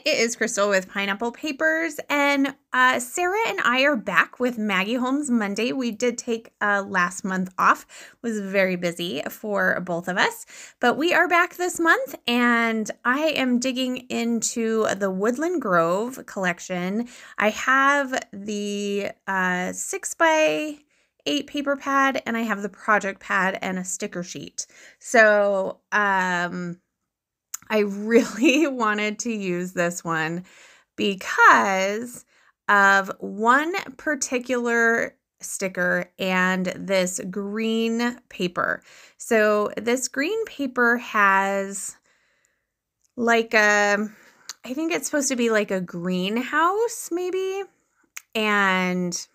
it is Crystal with Pineapple Papers, and Sarah and I are back with Maggie Holmes Monday. We did take last month off. It was very busy for both of us, but we are back this month, and I am digging into the Woodland Grove collection. I have the 6x8 paper pad, and I have the project pad and a sticker sheet. So, I really wanted to use this one because of one particular sticker and this green paper. So this green paper has like I think it's supposed to be like a greenhouse maybe. And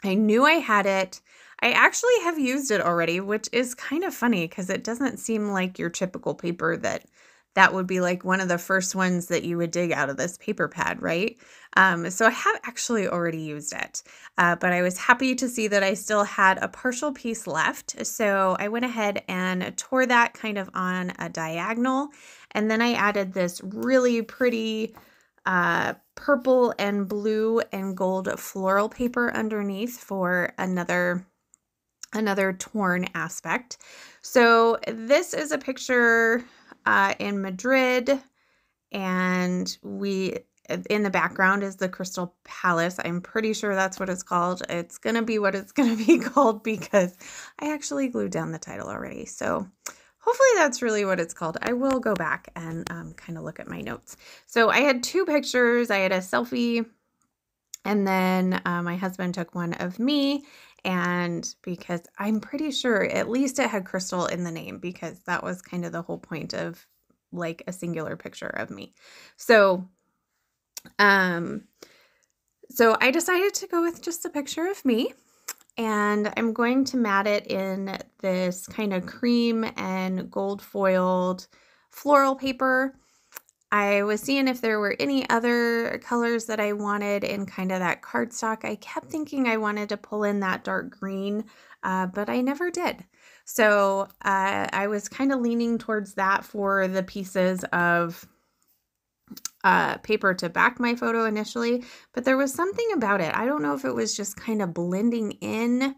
I knew I had it. I actually have used it already, which is kind of funny because it doesn't seem like your typical paper that would be like one of the first ones that you would dig out of this paper pad, right? So I have actually already used it, but I was happy to see that I still had a partial piece left. So I went ahead and tore that kind of on a diagonal, and then I added this really pretty purple and blue and gold floral paper underneath for another torn aspect. So this is a picture in Madrid, and in the background is the Crystal Palace. I'm pretty sure that's what it's called. It's gonna be what it's gonna be called because I actually glued down the title already. So hopefully that's really what it's called. I will go back and kind of look at my notes. So I had two pictures. I had a selfie, and then my husband took one of me, and because I'm pretty sure at least it had Crystal in the name, because that was kind of the whole point of like a singular picture of me. So I decided to go with just a picture of me, and I'm going to mat it in this kind of cream and gold foiled floral paper. I was seeing if there were any other colors that I wanted in kind of that cardstock. I kept thinking I wanted to pull in that dark green, but I never did. So I was kind of leaning towards that for the pieces of paper to back my photo initially, but there was something about it. I don't know if it was just kind of blending in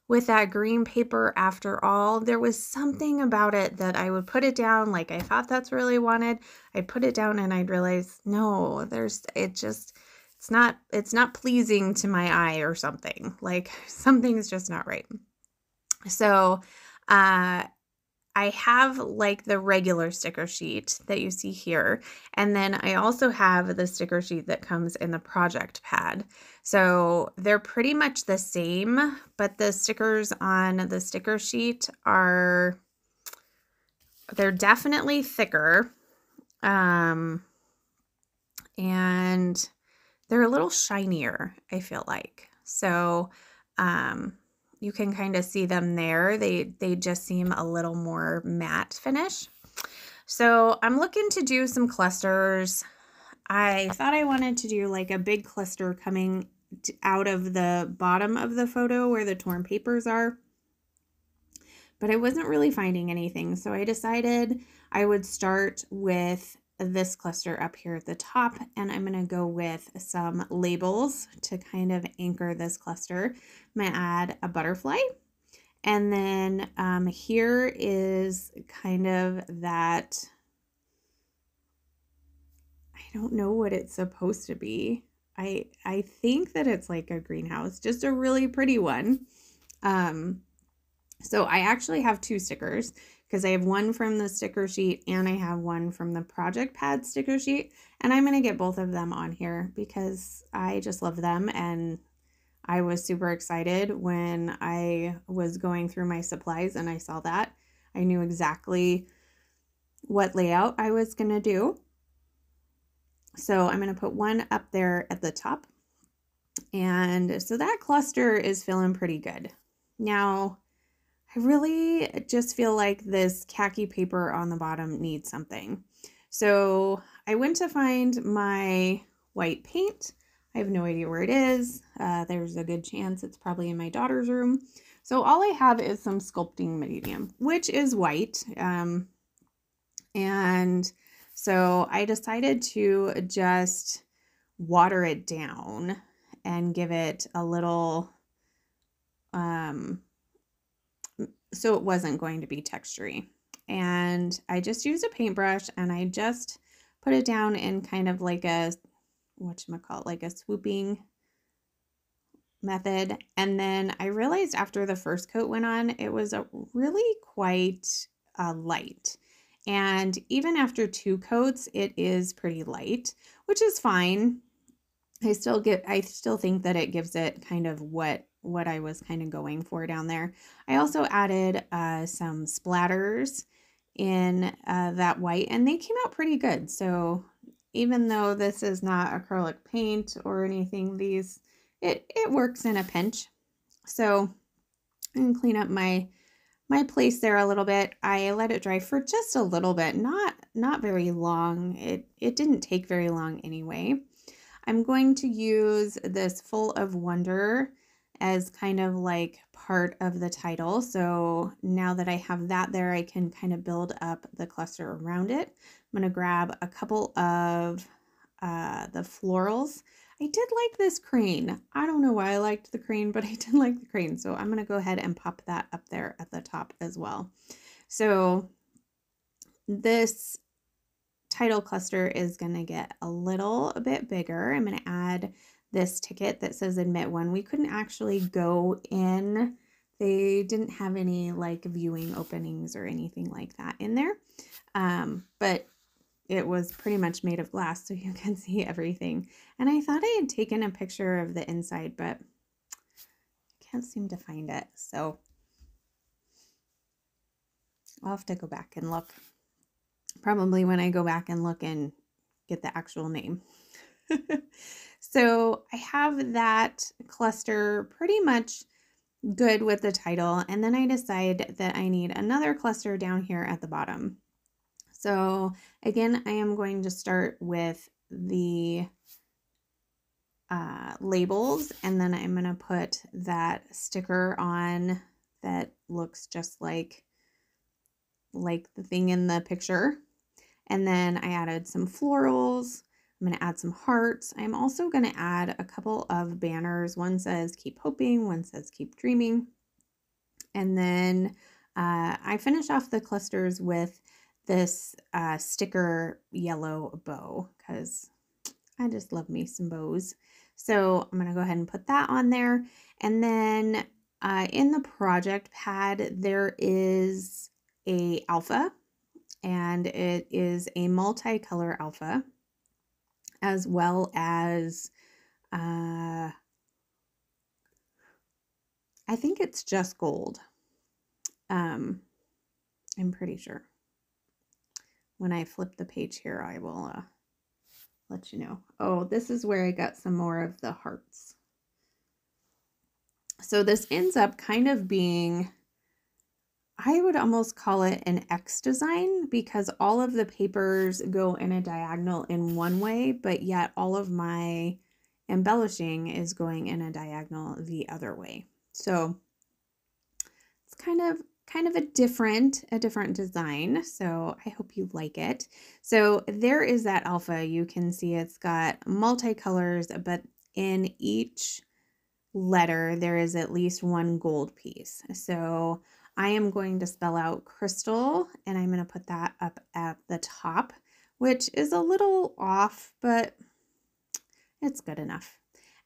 with that green paper after all. There was something about it that I would put it down, like I thought that's what I really wanted. I'd put it down and I'd realize, no, it's not pleasing to my eye or something. Like something's just not right. So, I have like the regular sticker sheet that you see here. And then I also have the sticker sheet that comes in the project pad. So they're pretty much the same, but the stickers on the sticker sheet they're definitely thicker. And they're a little shinier, I feel like. So, you can kind of see them there. They just seem a little more matte finish. So I'm looking to do some clusters. I thought I wanted to do like a big cluster coming out of the bottom of the photo where the torn papers are, but I wasn't really finding anything. So I decided I would start with this cluster up here at the top, and I'm going to go with some labels to kind of anchor this cluster. I'm going to add a butterfly, and then here is kind of that, I don't know what it's supposed to be. I think that it's like a greenhouse, just a really pretty one. So I actually have two stickers, because I have one from the sticker sheet and I have one from the project pad sticker sheet, and I'm going to get both of them on here because I just love them, and I was super excited when I was going through my supplies and I saw that. I knew exactly what layout I was going to do. So I'm going to put one up there at the top, and so that cluster is feeling pretty good. Now, I really just feel like this khaki paper on the bottom needs something. So I went to find my white paint. I have no idea where it is. There's a good chance it's probably in my daughter's room. So all I have is some sculpting medium, which is white. And So I decided to just water it down and give it a little, so it wasn't going to be textury. And I just used a paintbrush and I just put it down in kind of like a, whatchamacallit, like a swooping method. And then I realized after the first coat went on, it was really quite light. And even after 2 coats, it is pretty light, which is fine. I still think that it gives it kind of what I was kind of going for down there. I also added some splatters in that white, and they came out pretty good. So even though this is not acrylic paint or anything, it works in a pinch. So I'm gonna clean up my place there a little bit. I let it dry for just a little bit, not very long. It didn't take very long anyway. I'm going to use this Full of Wonder as kind of like part of the title. So now that I have that there, I can kind of build up the cluster around it. I'm going to grab a couple of the florals. I did like this crane. I don't know why I liked the crane, but I did like the crane. So I'm going to go ahead and pop that up there at the top as well. So this title cluster is going to get a little bit bigger. I'm going to add this ticket that says admit one. We couldn't actually go in. They didn't have any like viewing openings or anything like that in there. But it was pretty much made of glass, so you can see everything. And I thought I had taken a picture of the inside, but I can't seem to find it. So I'll have to go back and look. Probably when I go back and look and get the actual name. So I have that cluster pretty much good with the title. And then I decide that I need another cluster down here at the bottom. So again, I am going to start with the labels, and then I'm going to put that sticker on that looks just like the thing in the picture. And then I added some florals. I'm going to add some hearts. I'm also going to add a couple of banners. One says keep hoping, one says keep dreaming. And then I finish off the clusters with this sticker yellow bow because I just love me some bows. So I'm going to go ahead and put that on there. And then in the project pad, there is a alpha, and it is a multicolor alpha, as well as I think it's just gold. I'm pretty sure. When I flip the page here, I will let you know. Oh, this is where I got some more of the hearts. So this ends up kind of being, I would almost call it an X design, because all of the papers go in a diagonal in one way, but yet all of my embellishing is going in a diagonal the other way. So it's kind of a different design. So I hope you like it. So there is that alpha. You can see it's got multicolors, but in each letter there is at least one gold piece. So I am going to spell out crystal, and I'm going to put that up at the top, which is a little off, but it's good enough.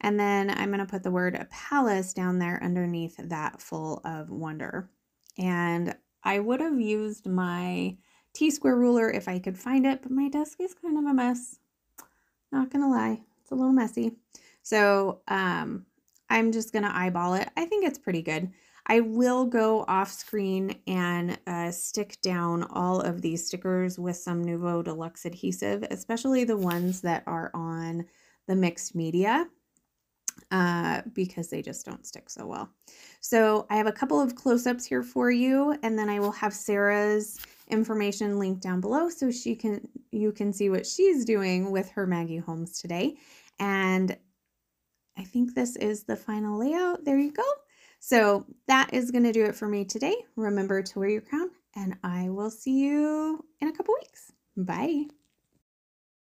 And then I'm going to put the word palace down there underneath that Full of Wonder. And I would have used my T-square ruler if I could find it, but my desk is kind of a mess. Not going to lie, it's a little messy. So I'm just going to eyeball it. I think it's pretty good. I will go off screen and stick down all of these stickers with some Nuvo Deluxe adhesive, especially the ones that are on the mixed media, because they just don't stick so well. So I have a couple of close-ups here for you, and then I will have Sarah's information linked down below so you can see what she's doing with her Maggie Holmes today. And I think this is the final layout. There you go. So that is going to do it for me today. Remember to wear your crown, and I will see you in a couple weeks. Bye.